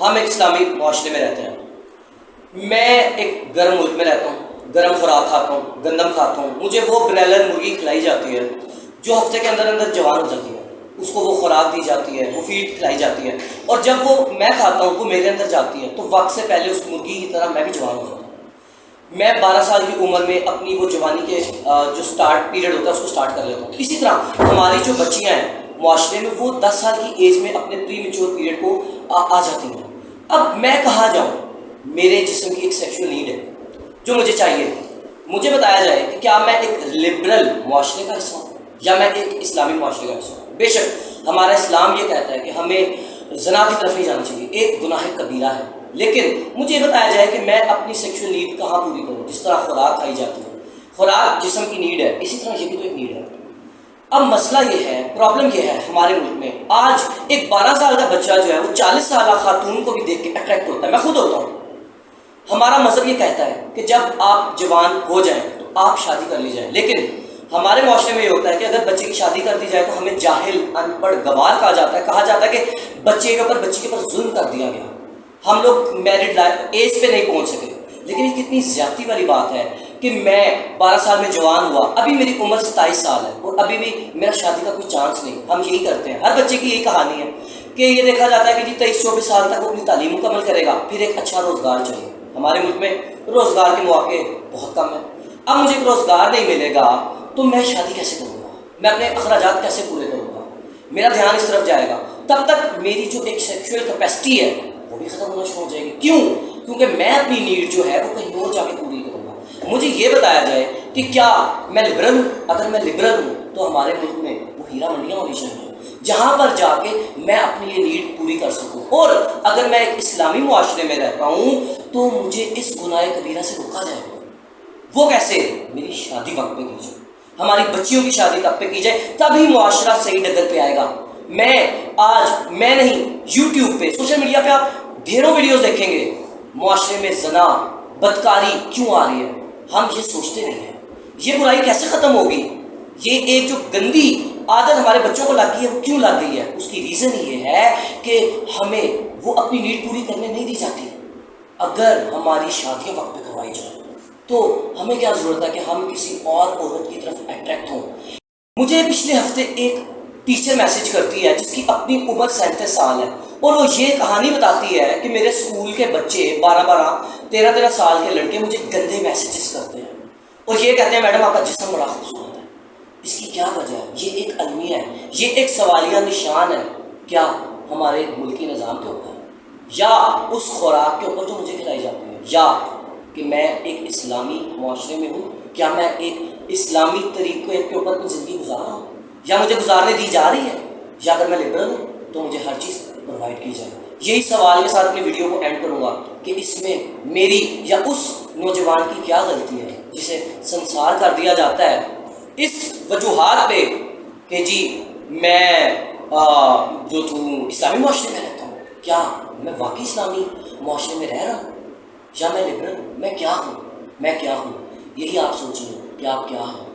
ہم ایک اسلامی معاشرے میں رہتے ہیں، میں ایک گرم ملک میں رہتا ہوں، گرم خوراک کھاتا ہوں، گندم کھاتا ہوں، مجھے وہ برائلر مرغی کھلائی جاتی ہے جو ہفتے کے اندر اندر جوان ہو جاتی ہے، اس کو وہ خوراک دی جاتی ہے، وہ فیڈ کھلائی جاتی ہے، اور جب وہ میں کھاتا ہوں وہ میرے اندر جاتی ہے تو وقت سے پہلے اس مرغی کی طرح میں بھی جوان ہو جاتا ہوں۔ میں 12 سال کی عمر میں اپنی وہ جوانی کے جو سٹارٹ پیریڈ ہوتا ہے اس کو سٹارٹ کر لیتا ہوں۔ اسی طرح ہماری جو بچیاں ہیں معاشرے میں وہ 10 سال کی ایج میں اپنے پری میچور پیریڈ کو آ جاتی ہیں۔ اب میں کہاں جاؤں؟ میرے جسم کی ایک سیکشول نیڈ ہے جو مجھے چاہیے، مجھے بتایا جائے کہ کیا میں ایک لبرل معاشرے کا حصہ ہوں یا میں ایک اسلامی معاشرے کا حصہ ہوں۔ بے شک ہمارا اسلام یہ کہتا ہے کہ ہمیں زنا کی طرف نہیں جانا چاہیے، ایک گناہ کبیرہ ہے، لیکن مجھے یہ بتایا جائے کہ میں اپنی سیکشول نیڈ کہاں پوری کروں؟ جس طرح خوراک کھائی جاتی ہے، خوراک جسم کی نیڈ ہے، اسی طرح یہ بھی تو ایک نیڈ ہے۔ اب مسئلہ یہ ہے، پرابلم یہ ہے ہمارے ملک میں، آج ایک 12 سال کا بچہ جو ہے وہ 40 سالہ خاتون کو بھی دیکھ کے اٹریکٹ ہوتا ہے، میں خود ہوتا ہوں۔ ہمارا مذہب یہ کہتا ہے کہ جب آپ جوان ہو جائیں تو آپ شادی کر لی جائیں، لیکن ہمارے معاشرے میں یہ ہوتا ہے کہ اگر بچے کی شادی کر دی جائے تو ہمیں جاہل، ان پڑھ، گوار کہا جاتا ہے کہ بچی کے اوپر ظلم کر دیا گیا، ہم لوگ میرڈ ایج پہ نہیں پہنچ سکے۔ لیکن یہ کتنی زیادتی والی بات ہے کہ میں 12 سال میں جوان ہوا، ابھی میری عمر 27 سال ہے اور ابھی بھی میرا شادی کا کوئی چانس نہیں۔ ہم یہی کرتے ہیں، ہر بچے کی یہی کہانی ہے کہ یہ دیکھا جاتا ہے کہ جی 23-24 سال تک وہ اپنی تعلیم مکمل کرے گا، پھر ایک اچھا روزگار چاہیے۔ ہمارے ملک میں روزگار کے مواقع بہت کم ہیں، اب مجھے ایک روزگار نہیں ملے گا تو میں شادی کیسے کروں گا؟ میں اپنے اخراجات کیسے پورے کروں گا؟ میرا دھیان اس طرف جائے گا، تب تک میری جو ایک سیکشول کیپیسٹی ہے وہ بھی ختم ہونا شروع ہو جائے گی۔ کیوں؟ کیونکہ میں اپنی نیڈ جو ہے وہ کہیں اور جا کے پوری کروں گا۔ مجھے یہ بتایا جائے کہ کیا میں لبرل ہوں؟ اگر میں لبرل ہوں تو ہمارے ملک میں وہ ہیرا منڈیاں ہونی چاہیے جہاں پر جا کے میں اپنی یہ نیڈ پوری کر سکوں، اور اگر میں ایک اسلامی معاشرے میں رہتا ہوں تو مجھے اس گناہ کبیرہ سے روکا جائے گا۔ وہ کیسے؟ میری شادی وقت پہ کی جائے، ہماری بچیوں کی شادی تب پہ کی جائے، تبھی معاشرہ صحیح ڈگر پہ آئے گا۔ میں نہیں، یوٹیوب پہ، سوشل میڈیا پہ آپ ڈھیروں ویڈیوز دیکھیں گے، معاشرے میں زنا، بدکاری کیوں آ رہی ہے؟ ہم یہ سوچتے نہیں ہیں یہ برائی کیسے ختم ہوگی؟ یہ ایک جو گندی عادت ہمارے بچوں کو لگ گئی ہے وہ کیوں لگ گئی ہے؟ اس کی ریزن یہ ہے کہ ہمیں وہ اپنی نیڈ پوری کرنے نہیں دی جاتی۔ اگر ہماری شادیاں وقت پہ کروائی جائیں تو ہمیں کیا ضرورت ہے کہ ہم کسی اور عورت کی طرف اٹریکٹ ہوں؟ مجھے پچھلے ہفتے ایک ٹیچر میسج کرتی ہے جس کی اپنی عمر 37 سال ہے، اور وہ یہ کہانی بتاتی ہے کہ میرے اسکول کے بچے 13 سال کے لڑکے مجھے گندے میسیجز کرتے ہیں اور یہ کہتے ہیں میڈم آپ کا جسم بڑا خوبصورت ہے۔ اس کی کیا وجہ ہے؟ یہ ایک المیہ ہے، یہ ایک سوالیہ نشان ہے، کیا ہمارے ملکی نظام کے اوپر یا اس خوراک کے اوپر جو مجھے کھلائی جاتی ہے، یا کہ میں ایک اسلامی معاشرے میں ہوں؟ کیا میں ایک اسلامی طریقے کے اوپر اپنی زندگی گزار رہا ہوں یا مجھے گزارنے دی جا رہی ہے؟ یا اگر میں لبرل ہوں تو مجھے ہر چیز پرووائڈ کی جائے؟ یہی سوال کے ساتھ اپنی ویڈیو کو اینڈ کروں گا کہ اس میں میری یا اس نوجوان کی کیا غلطی ہے جسے سنسار کر دیا جاتا ہے اس وجوہات پہ کہ جی میں جو اسلامی معاشرے میں رہتا ہوں، کیا میں واقعی اسلامی معاشرے میں رہ رہا ہوں یا میں لبرل ہوں؟ میں کیا ہوں؟ یہی آپ سوچیں کہ آپ کیا ہیں۔